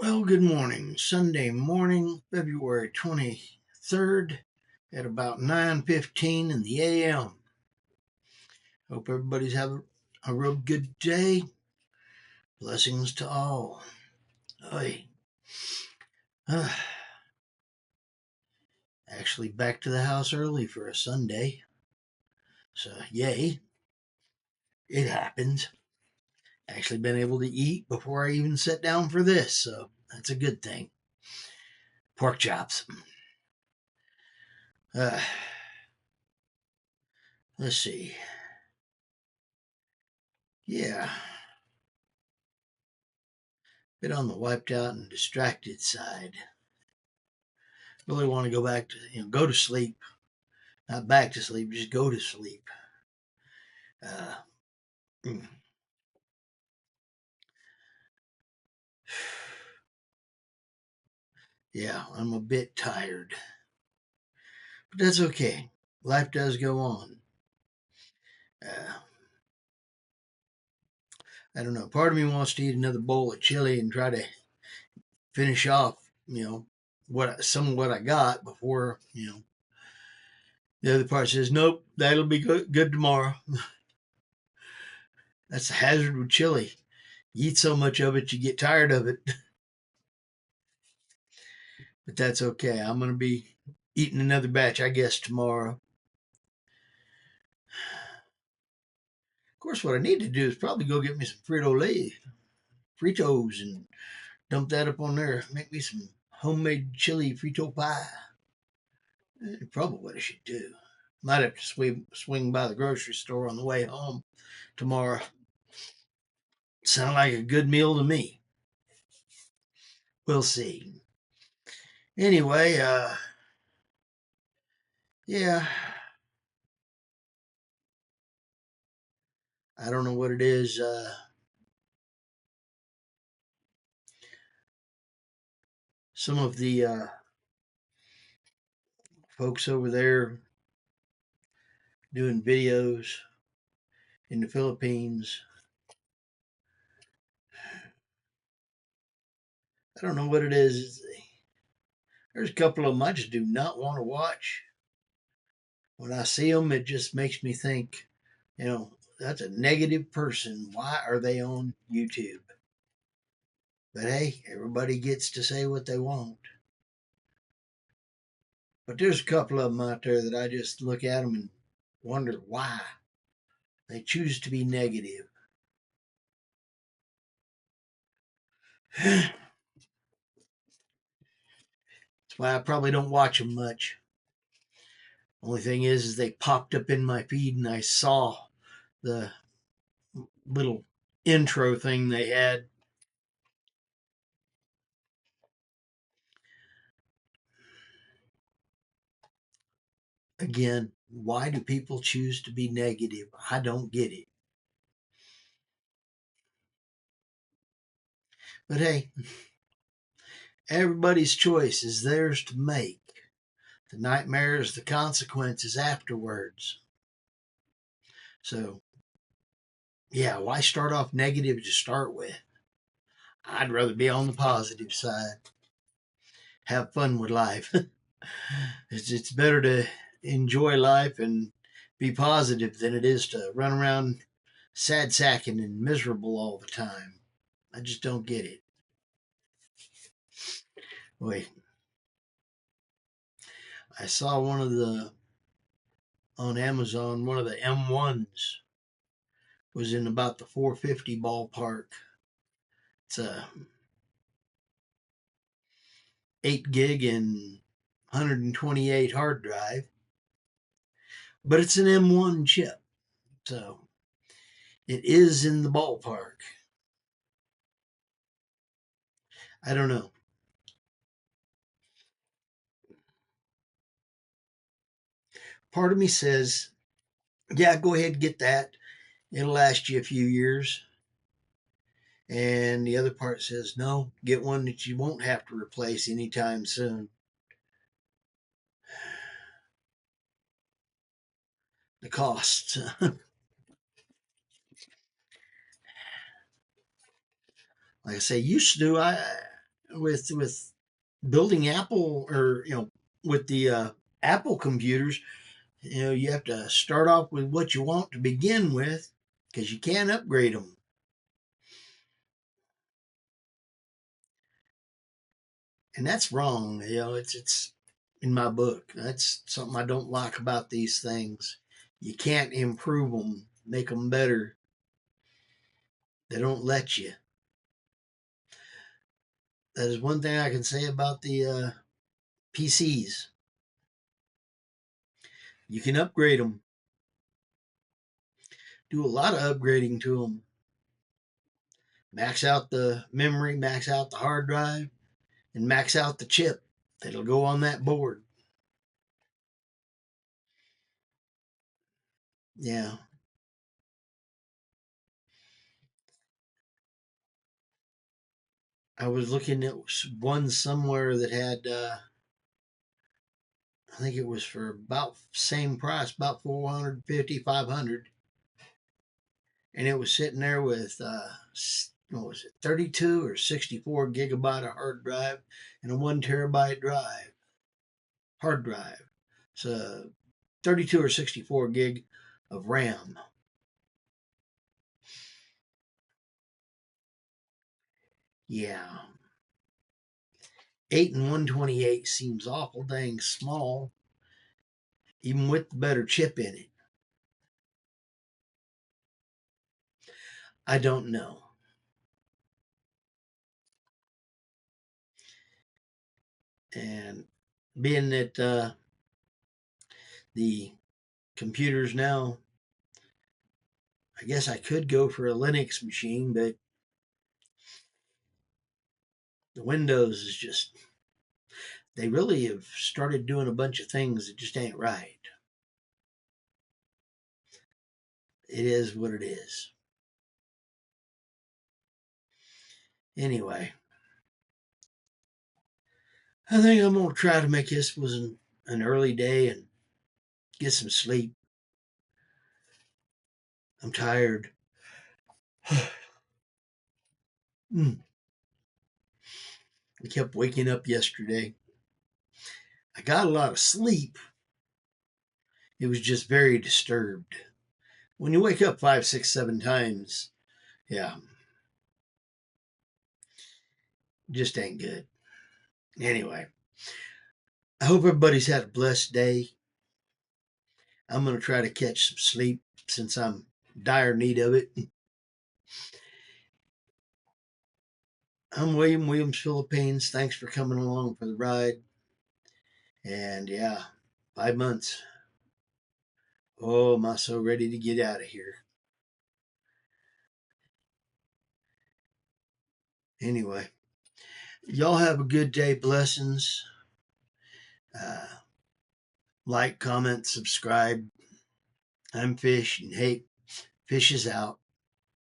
Well, good morning. Sunday morning, February 23rd at about 9:15 in the a.m. Hope everybody's having a real good day. Blessings to all. Oy. Actually back to the house early for a Sunday. So, yay. It happens. Actually been able to eat before I even sat down for this, so that's a good thing. Pork chops. Uh, let's see. Yeah. Bit on the wiped out and distracted side. Really want to go back to, go to sleep. Not back to sleep, just go to sleep. Uh, mm. Yeah, I'm a bit tired. But that's okay. Life does go on. Uh, I don't know. Part of me wants to eat another bowl of chili and try to finish off, some of what I got before, The other part says, nope, that'll be good tomorrow. That's the hazard with chili. You eat so much of it, you get tired of it. But that's okay. I'm going to be eating another batch, I guess, tomorrow. Of course, what I need to do is probably go get me some Fritos, and dump that up on there. Make me some homemade chili Frito pie. Probably what I should do. Might have to swing by the grocery store on the way home tomorrow. Sound like a good meal to me. We'll see. Anyway, yeah, I don't know what it is. Some of the folks over there doing videos in the Philippines. I don't know what it is. There's a couple of them I just do not want to watch. When I see them, it just makes me think, that's a negative person. Why are they on YouTube? But hey, everybody gets to say what they want. But there's a couple of them out there that I just look at them and wonder why they choose to be negative. That's why I probably don't watch them much. Only thing is they popped up in my feed and I saw the little intro thing they had. Again, why do people choose to be negative? I don't get it. But hey, everybody's choice is theirs to make. The nightmare is the consequences afterwards. So, yeah, why start off negative to start with? I'd rather be on the positive side. Have fun with life. It's better to enjoy life and be positive than it is to run around sad sacking and miserable all the time. I just don't get it. Wait, I saw on Amazon, one of the M1s was in about the 450 ballpark. It's a 8 gig and 128 hard drive, but it's an M1 chip. So it is in the ballpark. I don't know. Part of me says, yeah, go ahead and get that. It'll last you a few years. And the other part says, no, get one that you won't have to replace anytime soon. The costs. Like I say, used to, with building Apple, or with the Apple computers. You have to start off with what you want to begin with, because you can't upgrade them. And that's wrong. It's in my book. That's something I don't like about these things. You can't improve them, make them better. They don't let you. That is one thing I can say about the PCs. You can upgrade them, do a lot of upgrading to them. Max out the memory, max out the hard drive, and max out the chip that'll go on that board. Yeah. I was looking at one somewhere that had, I think it was for about same price, about 450, 500, and it was sitting there with what was it, 32 or 64 gigabyte of hard drive and a 1 terabyte hard drive. So 32 or 64 gig of RAM. Yeah. 8 and 128 seems awful dang small, even with the better chip in it. I don't know. And being that the computers now, I guess I could go for a Linux machine, but the Windows is just, they really have started doing a bunch of things that just ain't right. It is what it is. Anyway, I think I'm going to try to make this was an early day and get some sleep. I'm tired. I kept waking up yesterday. I got a lot of sleep. It was just very disturbed. When you wake up 5, 6, 7 times, yeah, just ain't good. Anyway, I hope everybody's had a blessed day. I'm going to try to catch some sleep since I'm dire need of it. I'm Williams, Philippines. Thanks for coming along for the ride. And yeah, 5 months. Oh, am I so ready to get out of here. Anyway, y'all have a good day. Blessings. Uh, like, comment, subscribe. I'm Fish, and hey, Fish is out.